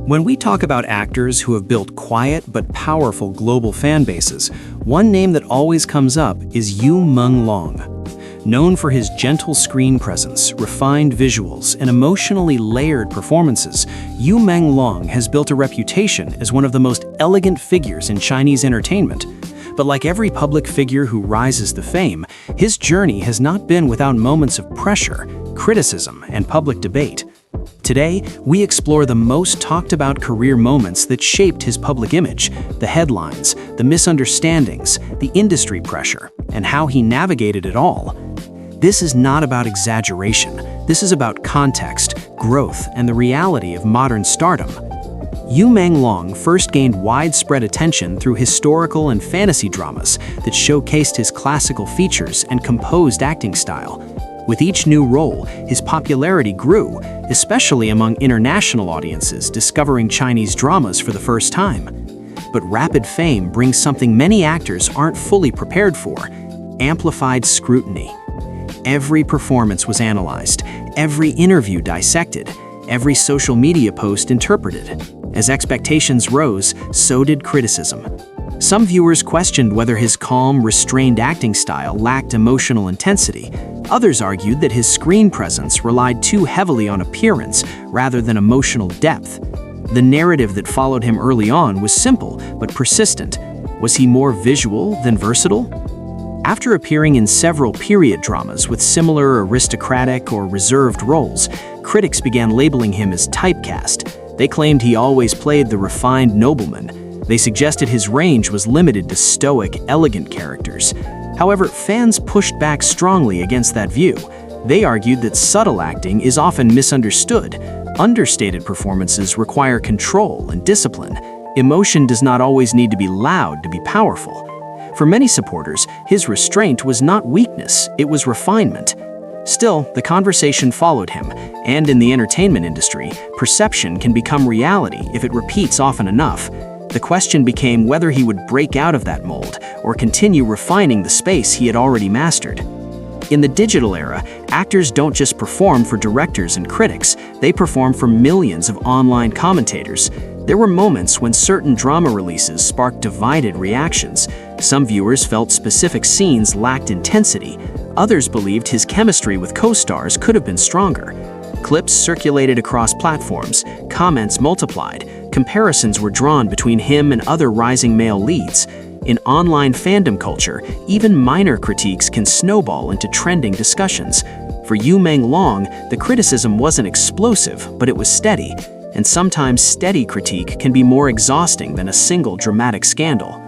When we talk about actors who have built quiet but powerful global fan bases, one name that always comes up is Yu Menglong. Known for his gentle screen presence, refined visuals, and emotionally layered performances, Yu Menglong has built a reputation as one of the most elegant figures in Chinese entertainment. But like every public figure who rises to fame, his journey has not been without moments of pressure, criticism, and public debate. Today, we explore the most talked about career moments that shaped his public image, the headlines, the misunderstandings, the industry pressure, and how he navigated it all. This is not about exaggeration. This is about context, growth, and the reality of modern stardom. Yu Menglong first gained widespread attention through historical and fantasy dramas that showcased his classical features and composed acting style. With each new role, his popularity grew, especially among international audiences discovering Chinese dramas for the first time. But rapid fame brings something many actors aren't fully prepared for: amplified scrutiny. Every performance was analyzed, every interview dissected, every social media post interpreted. As expectations rose, so did criticism. Some viewers questioned whether his calm, restrained acting style lacked emotional intensity. Others argued that his screen presence relied too heavily on appearance rather than emotional depth. The narrative that followed him early on was simple but persistent. Was he more visual than versatile? After appearing in several period dramas with similar aristocratic or reserved roles, critics began labeling him as typecast. They claimed he always played the refined nobleman. They suggested his range was limited to stoic, elegant characters. However, fans pushed back strongly against that view. They argued that subtle acting is often misunderstood. Understated performances require control and discipline. Emotion does not always need to be loud to be powerful. For many supporters, his restraint was not weakness, it was refinement. Still, the conversation followed him, and in the entertainment industry, perception can become reality if it repeats often enough. The question became whether he would break out of that mold or continue refining the space he had already mastered. In the digital era, actors don't just perform for directors and critics, they perform for millions of online commentators. There were moments when certain drama releases sparked divided reactions. Some viewers felt specific scenes lacked intensity. Others believed his chemistry with co-stars could have been stronger. Clips circulated across platforms, comments multiplied, comparisons were drawn between him and other rising male leads. In online fandom culture, even minor critiques can snowball into trending discussions. For Yu Menglong, the criticism wasn't explosive, but it was steady. And sometimes steady critique can be more exhausting than a single dramatic scandal.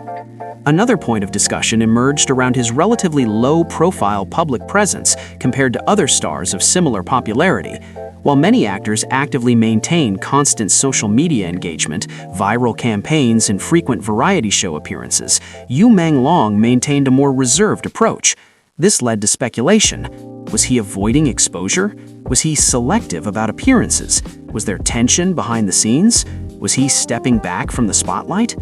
Another point of discussion emerged around his relatively low-profile public presence compared to other stars of similar popularity. While many actors actively maintain constant social media engagement, viral campaigns, and frequent variety show appearances, Yu Menglong maintained a more reserved approach. This led to speculation. Was he avoiding exposure? Was he selective about appearances? Was there tension behind the scenes? Was he stepping back from the spotlight?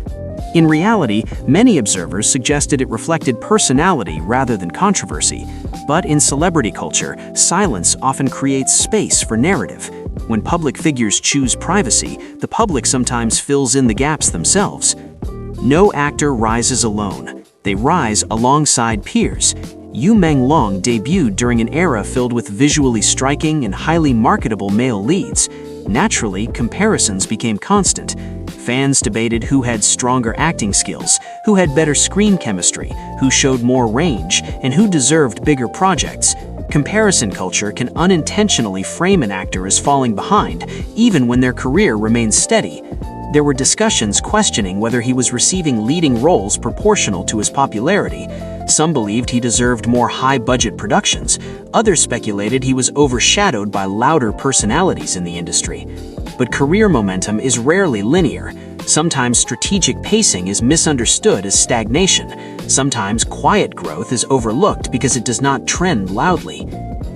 In reality, many observers suggested it reflected personality rather than controversy. But in celebrity culture, silence often creates space for narrative. When public figures choose privacy, the public sometimes fills in the gaps themselves. No actor rises alone. They rise alongside peers. Yu Menglong debuted during an era filled with visually striking and highly marketable male leads. Naturally, comparisons became constant. Fans debated who had stronger acting skills, who had better screen chemistry, who showed more range, and who deserved bigger projects. Comparison culture can unintentionally frame an actor as falling behind, even when their career remains steady. There were discussions questioning whether he was receiving leading roles proportional to his popularity. Some believed he deserved more high-budget productions. Others speculated he was overshadowed by louder personalities in the industry. But career momentum is rarely linear. Sometimes strategic pacing is misunderstood as stagnation. Sometimes quiet growth is overlooked because it does not trend loudly.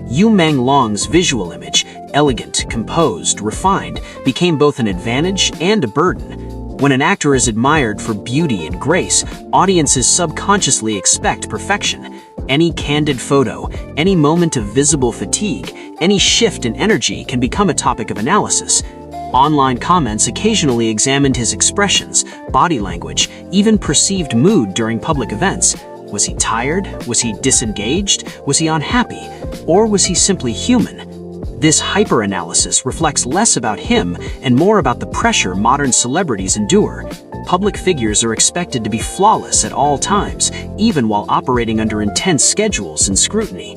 Yu Menglong's visual image, elegant, composed, refined, became both an advantage and a burden. When an actor is admired for beauty and grace, audiences subconsciously expect perfection. Any candid photo, any moment of visible fatigue, any shift in energy can become a topic of analysis. Online comments occasionally examined his expressions, body language, even perceived mood during public events. Was he tired? Was he disengaged? Was he unhappy? Or was he simply human? This hyper-analysis reflects less about him and more about the pressure modern celebrities endure. Public figures are expected to be flawless at all times, even while operating under intense schedules and scrutiny.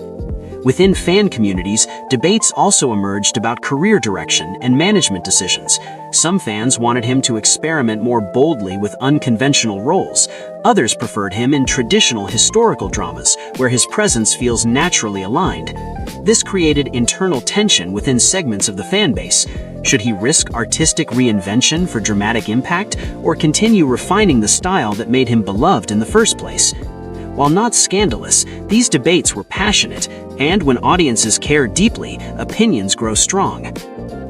Within fan communities, debates also emerged about career direction and management decisions. Some fans wanted him to experiment more boldly with unconventional roles. Others preferred him in traditional historical dramas, where his presence feels naturally aligned. This created internal tension within segments of the fan base. Should he risk artistic reinvention for dramatic impact, or continue refining the style that made him beloved in the first place? While not scandalous, these debates were passionate, and when audiences care deeply, opinions grow strong.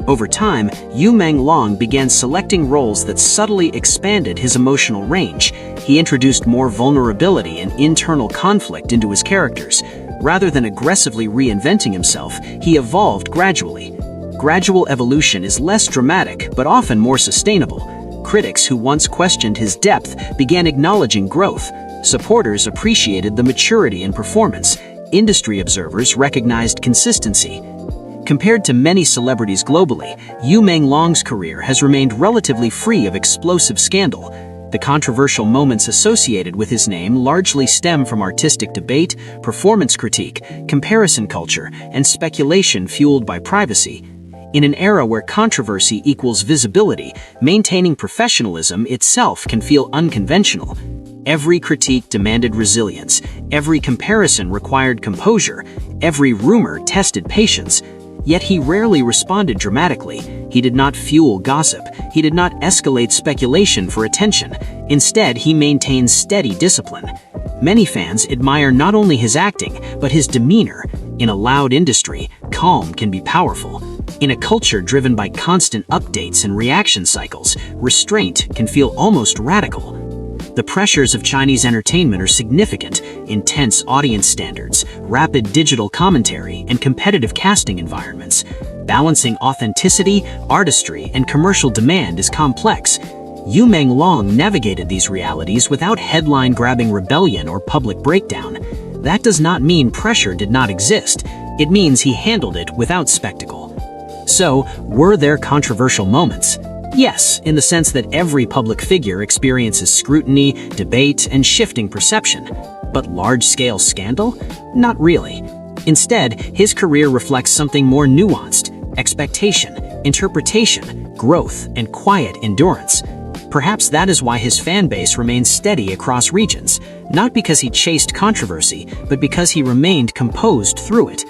Over time, Yu Menglong began selecting roles that subtly expanded his emotional range. He introduced more vulnerability and internal conflict into his characters. Rather than aggressively reinventing himself, he evolved gradually. Gradual evolution is less dramatic, but often more sustainable. Critics who once questioned his depth began acknowledging growth. Supporters appreciated the maturity in performance. Industry observers recognized consistency. Compared to many celebrities globally, Yu Menglong's career has remained relatively free of explosive scandal. The controversial moments associated with his name largely stem from artistic debate, performance critique, comparison culture, and speculation fueled by privacy. In an era where controversy equals visibility, maintaining professionalism itself can feel unconventional. Every critique demanded resilience, every comparison required composure, every rumor tested patience. Yet he rarely responded dramatically. He did not fuel gossip. He did not escalate speculation for attention. Instead, he maintained steady discipline. Many fans admire not only his acting, but his demeanor. In a loud industry, calm can be powerful. In a culture driven by constant updates and reaction cycles, restraint can feel almost radical. The pressures of Chinese entertainment are significant: intense audience standards, rapid digital commentary, and competitive casting environments. Balancing authenticity, artistry, and commercial demand is complex. Yu Menglong navigated these realities without headline-grabbing rebellion or public breakdown. That does not mean pressure did not exist. It means he handled it without spectacle. So, were there controversial moments? Yes, in the sense that every public figure experiences scrutiny, debate, and shifting perception. But large-scale scandal? Not really. Instead, his career reflects something more nuanced: expectation, interpretation, growth, and quiet endurance. Perhaps that is why his fan base remains steady across regions, not because he chased controversy, but because he remained composed through it.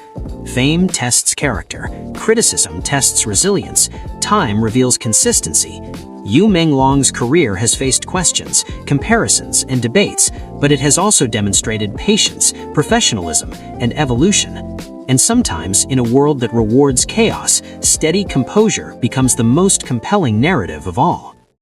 Fame tests character, criticism tests resilience, time reveals consistency. Yu Menglong's career has faced questions, comparisons, and debates, but it has also demonstrated patience, professionalism, and evolution. And sometimes, in a world that rewards chaos, steady composure becomes the most compelling narrative of all.